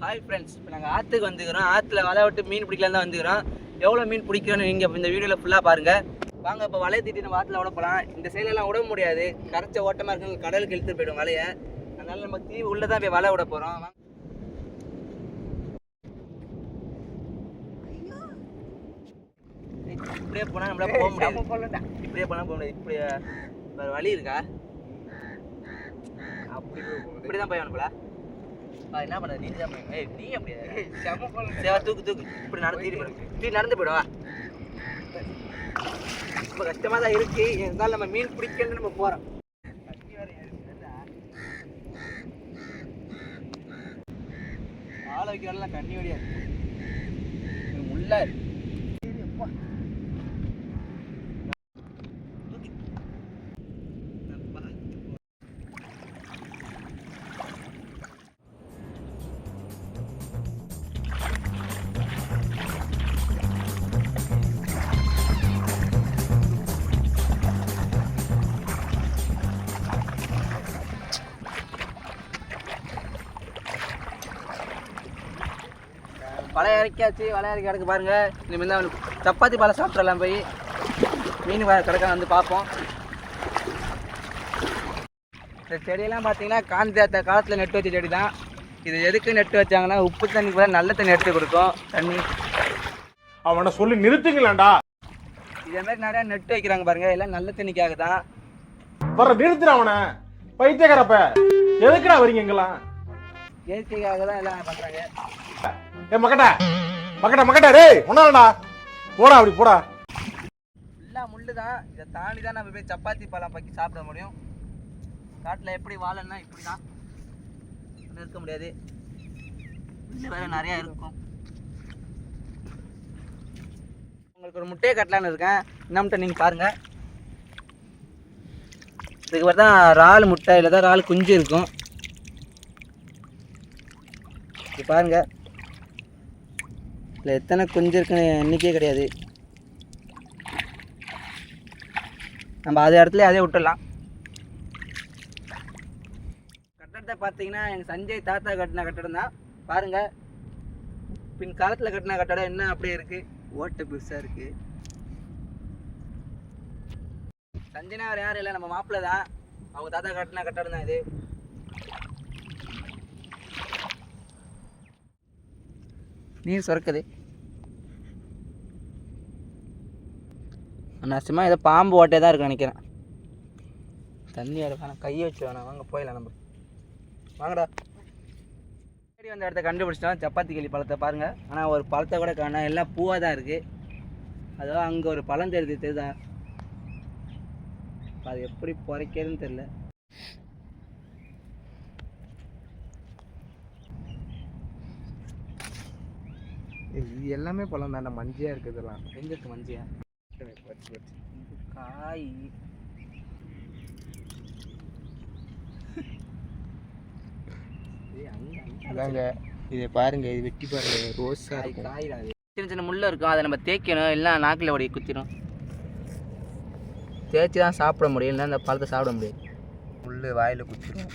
Hi friends, இப்போ நாங்கள் ஆற்றுக்கு வந்துக்கிறோம். ஆற்றுல வலை விட்டு மீன் பிடிக்கலாம் தான் வந்துக்கிறோம். எவ்வளோ மீன் பிடிக்கிறோன்னு நீங்கள் இந்த வீடியோவில் ஃபுல்லாக பாருங்கள். வாங்க இப்போ வலையை தீட்டி நம்ம ஆற்றுல விட போகலாம். இந்த சைடெல்லாம் விட முடியாது, கரைச்ச ஓட்டமாக இருக்கு, கடலுக்கு இழுத்து போய்டும் வலையை. அதனால நம்ம தீவு உள்ளே தான் போய் வலை விட போகிறோம். இப்படியே போனால் நம்மளால போக முடியாது. இப்படியே போனால் போக முடியாது. இப்படி வேறு வழி இருக்கா? இப்படி தான் போய் வேணும்ல. என்ன பண்ண நீ தான் நீ அப்படியே தூக்கு இப்படி நடந்து போயிடுவா. ரொம்ப கஷ்டமா தான் இருக்கு, இருந்தாலும் நம்ம மீன் பிடிக்கணும்னு நம்ம போறோம். ஆள வைக்கிறதெல்லாம் கண்ணி வழியா இருக்கு, முள்ளா இருக்கு. வலை இறக்கியாச்சு. வலை இறக்கி கிடக்கு பாருங்க. இனிமேல் தான் சப்பாத்தி பாலை சாப்பிட்றலாம். போய் மீன் கிடக்க வந்து பார்ப்போம். இந்த செடியெல்லாம் பார்த்தீங்கன்னா காந்த காலத்தில் நெட்டு வச்ச செடி தான். இது எதுக்கு நெட்டு வச்சாங்கன்னா உப்பு தண்ணிக்கு கூட நல்ல தண்ணி எடுத்து கொடுக்கும். தண்ணி அவனை சொல்லி நிறுத்துங்களாண்டா. இதே மாதிரி நிறையா நெட்டு வைக்கிறாங்க பாருங்க, எல்லாம் நல்ல தண்ணிக்காக தான். வர நிறுத்துற அவனை பைத்தியக்காரப்ப. எதுக்குடா வரீங்க இங்கெல்லாம்? இயற்கைக்காக தான் எல்லாம் பண்றாங்க. மக்கட்டா டேய் ஒன்னாடா போடா, அப்படி போடா. எல்லாம் முள்ளு தான். இதை தாண்டி தான் நம்ம போய் சப்பாத்தி பழம் பக்கி சாப்பிட முடியும். காட்டில் எப்படி வாழன்னா இப்படி தான் இருக்க முடியாது. முள்ளு வேற நிறையா இருக்கும். உங்களுக்கு ஒரு முட்டையை கட்டலான்னு இருக்கேன். என்ன முட்டை நீங்கள் பாருங்க. இதுக்கு பேர் தான் இறால் முட்டை. இல்லை தான் இறால் குஞ்சு இருக்கும். இது பாருங்க, இல்லை எத்தனை குஞ்சு இருக்குன்னு எண்ணிக்கையே கிடையாது. நம்ம அதே இடத்துல அதே விட்டுடலாம். கட்டடத்தை பார்த்தீங்கன்னா எங்கள் சஞ்சய் தாத்தா கட்டின கட்டடம் தான். பாருங்கள், பின் காலத்தில் கட்டின கட்டடம் என்ன அப்படியே இருக்குது, ஓட்டை பெருசாக இருக்குது. சஞ்சய்னா வேறு யாரும் இல்லை, நம்ம மாப்பிள்ளை தான். அவங்க தாத்தா கட்டின கட்டடம் தான் இது. நீர் சுரக்குது. நஷ்டமாக ஏதோ பாம்பு ஓட்டே தான் இருக்கு நினைக்கிறேன். தண்ணி எடுக்கணும், கையை வச்சு வேணாம். வாங்க போயிடலாம் நம்ம. வாங்கடா. சரி, அந்த இடத்த கண்டுபிடிச்சிட்டோம். சப்பாத்தி கிளி பழத்தை பாருங்கள். ஆனால் ஒரு பழத்தை கூட காணோம், எல்லாம் பூவாக தான் இருக்குது. அதோ அங்கே ஒரு பழம் தெரியுதா? அது எப்படி பொறைக்கிறதுன்னு தெரில. இது எல்லாமே பழம் தானே, மஞ்சையாக இருக்குதுலாம். எங்கே இருக்குது மஞ்சையா? காய் அதாங்க, இதை பாருங்க, இது வெட்டி பாருங்க, ரோஸாக இருக்கும். காய் சின்ன சின்ன முள்ளு இருக்கும். அதை நம்ம தேய்க்கணும், எல்லாம் நாக்கில் ஓடி குத்திடும். தேய்ச்சி தான் சாப்பிட முடியும், இல்லை அந்த பழத்தை சாப்பிட முடியாது. முள் வாயில் குத்திடும்.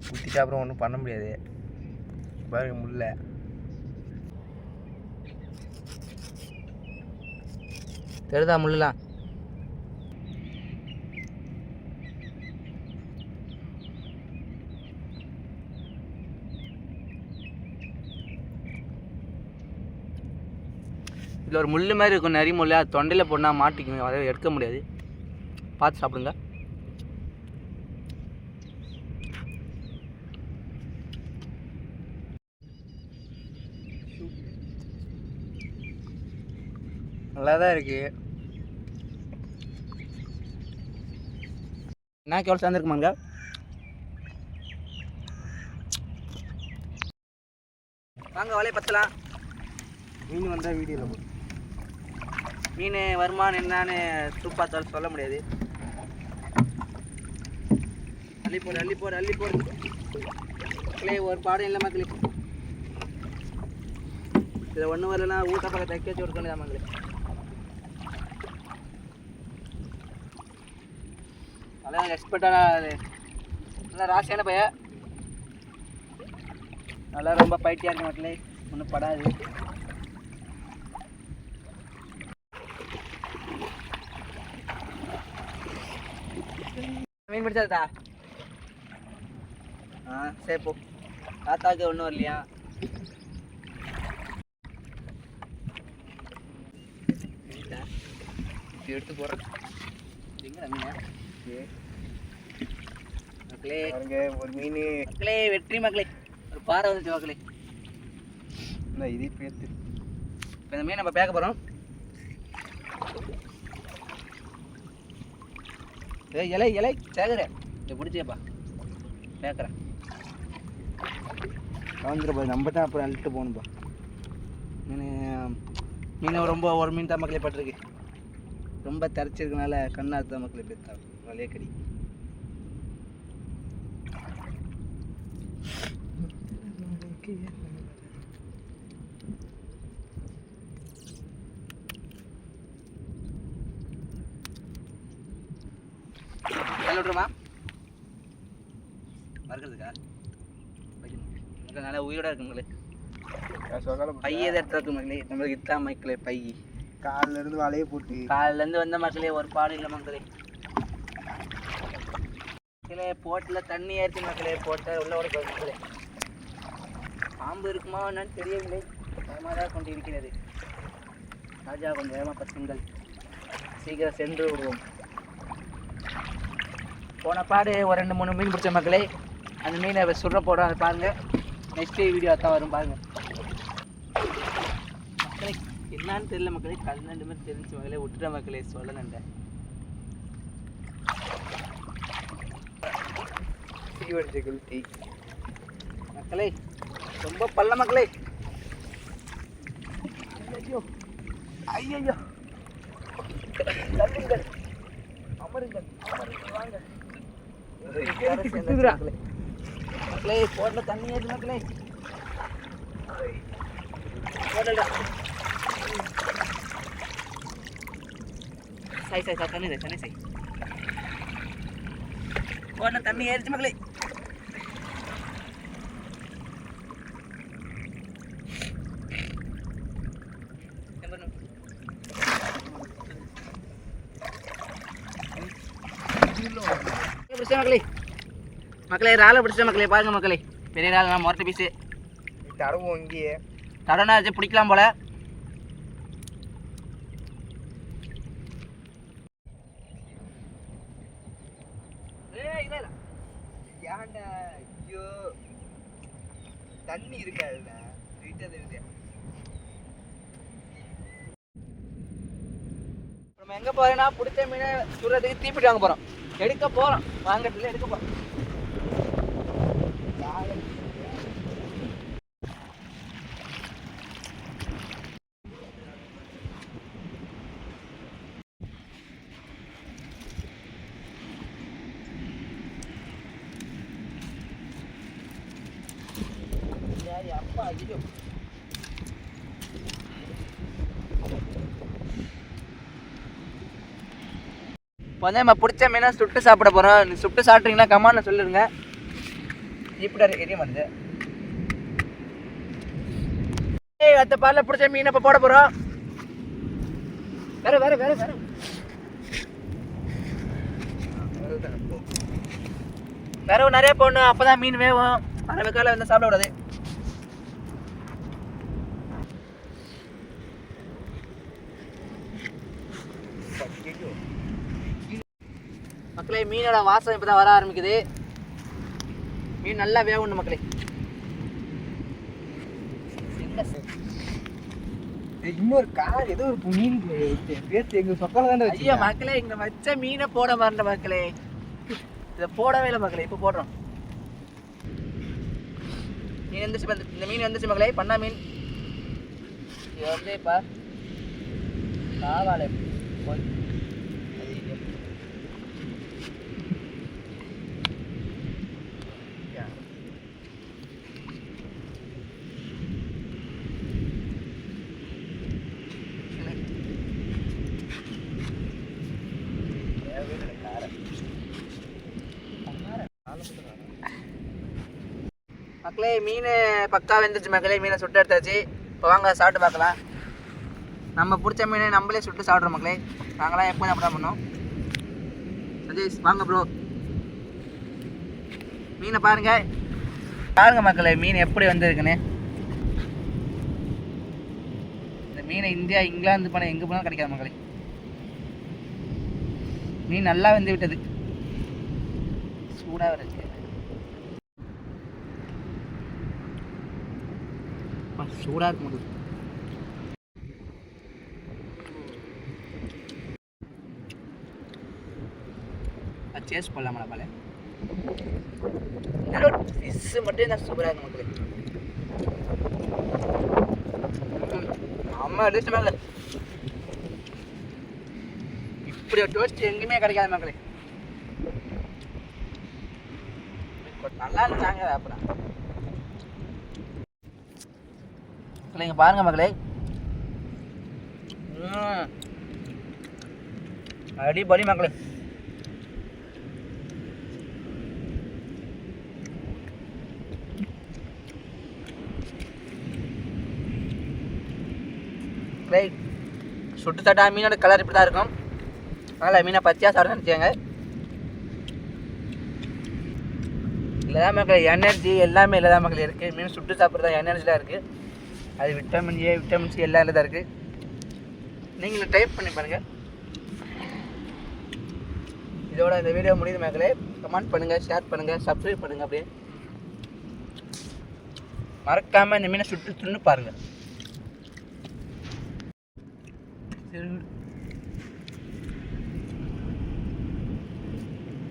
குத்திட்டு அப்புறம் ஒன்றும் பண்ண முடியாது. பாருங்க முல்லை. தெரியுதா முள்ளலாம்? இதில் ஒரு முள் மாதிரி இருக்கும், நரி முள். அது தொண்டையில் போனால் மாட்டிக்குங்க, அதை எடுக்க முடியாது. பார்த்து சாப்பிடுங்க. நல்லா தான் இருக்குது. என்ன எவ்வளோ சேர்ந்துருக்குமாங்க? வாங்க வலையை பற்றலாம். மீன் வந்தால் வீடியோவில் போட்டு மீன் வருமானம் என்னான்னு சூப்பாத்தால் சொல்ல முடியாது. அள்ளி போடு. கிளே ஒரு பாடம் இல்லாமல் கிளி. இதில் ஒன்று வரலன்னா ஊட்ட பக்கம் தைக்க வச்சு கொடுக்கணும் மக்களே. நல்லா எக்ஸ்பர்ட்டான நல்லா ராசியான பையன். நல்லா ரொம்ப பைட்டியாக இருக்க மக்களே, ஒன்றும் படாது. மீன் பிடிச்சதா? சரி போ. தாத்தாவுக்கு ஒன்றும் வரலையா? எடுத்து போகிறேன். எங்கே மீன் மக்களே? ஒரு மீன் மக்களே, வெற்றி மக்களே, ஒரு பாறை வந்துச்சு மக்களே. இல்லை இதே பேர்த்து. இப்போ இந்த மீன் நம்ம பேக்க போகிறோம். இலை இலை சேகரேன், இதை பிடிச்சேப்பா பேக்கிறேன். வந்துடும் போய் நம்ம தான் அப்புறம் அழுட்டு போகணும்பா. மீன் ரொம்ப ஒரு மீன் தான் மக்களே பட்டிருக்கு. ரொம்ப தரைச்சிருக்கனால கண்ணாத்து தான் மக்களே பெற்றா வலையே கடி. விட்டுருமா மறக்கிறதுக்கா? நல்லா உயிரோட இருக்கு மக்களே. பைய தான் எடுத்து இருக்கு மக்களே. நம்மளுக்கு இதான் மக்களே பை. காலில் இருந்து வலையை போட்டு காலிலேருந்து வந்த மக்களே ஒரு பாடு இல்லை மக்களே. மக்களே போட்டில் தண்ணி ஏற்றி மக்களே, போட்ட உள்ள உடைக்க மக்களே. பாம்பு இருக்குமா என்னன்னு தெரியவில்லை, பயமாக தான் கொண்டு இருக்கிறது. ராஜா கொஞ்சம் வேகமாக பசுங்கள், சீக்கிரம் சென்று விடுவோம். போன பாடு ஒரு 2-3 மீன் பிடிச்ச மக்களே. அந்த மீனை சுடுற போடுறோம், அதை பாருங்கள். நெக்ஸ்ட் வீடியோ தான் வரும் பாருங்கள் மக்களே. என்னான்னு தெரியல மக்களே, கல்நண்டு மாதிரி தெரிஞ்சு மக்களே. விட்டுட்ட மக்களே சொல்ல நண்டை. டீ மக்களே ரொம்ப பல்ல மக்களே. ஐயோ ஐயோ, தள்ளுங்கள், அமருங்கள் அமருங்கள், வாங்க மக்களே. போடல தண்ணி ஏற்று மக்களே. போடலடா சை சை சை, தண்ணி தண்ணி சை. போடல தண்ணி ஏறிச்சு மக்களே. பிடிச்ச மக்களே, மக்களே இறாலை பிடிச்ச மக்களே. பாருங்க மக்களே, பெரிய இறால் முரட்டு பீஸு. தடவும் இங்கேயே தடனா வச்சு பிடிக்கலாம் போல. ஏன்டா ஐயோ தண்ணி இருக்காதுல்ல, வீட்டது இருக்கு. நம்ம எங்கே போகிறோன்னா பிடிச்ச மீனை சுடுறதுக்கு தீப்பிட்டு வாங்க போகிறோம். எடுக்க போகிறோம், வாங்கறதுல எடுக்க போகிறோம். அப்பா ஐயோ, இப்போ வந்து நம்ம பிடிச்ச மீனை சுட்டு சாப்பிட போகிறோம். சுட்டு சாப்பிட்றீங்கன்னா கமான்னு சொல்லிடுங்க. இப்படி எரிய மாட்டேது. அடுத்த பாலில் பிடிச்ச மீனை இப்போ போட போகிறோம். வேற வேற வேற வேற வேற நிறைய போடணும், அப்போ தான் மீன் வேகும். அரை காலை வந்து சாப்பிடக்கூடாது. மக்களே மீனோட வாசம் இப்போ தான் வர ஆரம்பிக்குது. மீன் நல்லா வேகணும் மக்களே. இன்னொரு கார் ஏதோ ஒரு மீன் பேர்த்து எங்க சொக்கால தானே வச்சு. ஐயா மக்களே, இங்கே வச்ச மீனை போட மாட்டேன் மக்களே. இதை போடவே இல்லை மக்களே, இப்போ போடுறோம். மீன் எந்திரிச்சு, இந்த மீன் எந்திரிச்சு மக்களே. பண்ணா மீன் இது வந்து இப்போ காவாலை மக்களே மீன் பக்கா வெந்துச்சு மக்களே. மீனை சுட்டு எடுத்தாச்சு. இப்போ வாங்க சாப்பிட்டு பார்க்கலாம். நம்ம பிடிச்ச மீனை நம்மளே சுட்டு சாப்பிட்றோம் மக்களே. நாங்களாம் எப்போதும் அப்படி தான் பண்ணோம். சஜீஷ் வாங்க ப்ரோ, மீனை பாருங்க மக்களே மீன் எப்படி வந்திருக்குன்னு. இந்த மீனை இந்தியா இங்கிலாந்து போனால் எங்கே போனாலும் கிடைக்காது மக்களே. மீன் நல்லா வந்து விட்டது, சூடாக இருக்கு. சூடாக இருக்கு மக்கள். சேஸ் பண்ணலாமா பாலே? ஃபிஷ்ஷு மட்டும் தான் சூப்பராக இருக்கு மக்களே. அம்மா டேஸ்ட் மக்களே, இப்படி ஒரு டேஸ்ட் எங்கேயுமே கிடைக்காது மக்களே. நல்லா இருந்தாங்க அப்புறம் இங்கே பாருங்க மக்களே. அடிபடி மக்களே. சுட்டு தட்டா மீனோட கலர் இப்படி தான் இருக்கும். அதனால் மீனை பச்சையாக சாப்பிட நினச்சாங்க. இல்லை தான் மக்கள் எனர்ஜி எல்லாமே இல்லை தான் மக்கள் இருக்குது. மீன் சுட்டு சாப்பிட்றது எனர்ஜிலாம் இருக்குது. அது விட்டமின் ஏ விட்டமின் சி எல்லாம் தான் இருக்குது. நீங்களும் டைப் பண்ணி பாருங்கள். இதோட இந்த வீடியோ முடியுது மக்களே. கமெண்ட் பண்ணுங்கள், ஷேர் பண்ணுங்கள், சப்ஸ்கிரைப் பண்ணுங்கள். அப்படியே மறக்காமல் இந்த மீனை சுட்டு துண்ணு பாருங்கள்.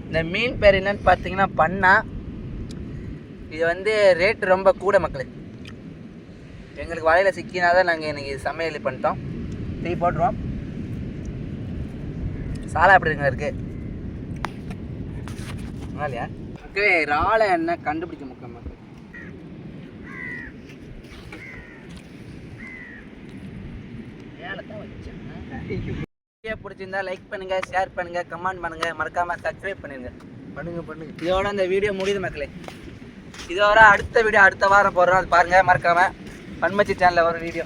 இந்த மீன் பேர் என்னன்னு பார்த்தீங்கன்னா பண்ணா. இது வந்து ரேட்டு ரொம்ப கூட மக்களே. எங்களுக்கு வலையில் சிக்கினாதான் நாங்கள் இன்றைக்கி சமையல் பண்ணிட்டோம். டீ போட்டுருவோம். சாலை எப்படிங்க இருக்கு இல்லையா மக்களே? இறாலை என்ன கண்டுபிடிக்க முக்கியம் மக்கள். வீடியோ பிடிச்சிருந்தா லைக் பண்ணுங்க, ஷேர் பண்ணுங்க, கமெண்ட் பண்ணுங்க, மறக்காம சப்ஸ்கிரைப் பண்ணுங்க. இதோட இந்த வீடியோ முடியுது மக்களே. இதோட அடுத்த வீடியோ அடுத்த வாரம் போடுறோம். அது பாருங்க மறக்காம. பன்மச்சி சேனல்ல ஒரு வீடியோ.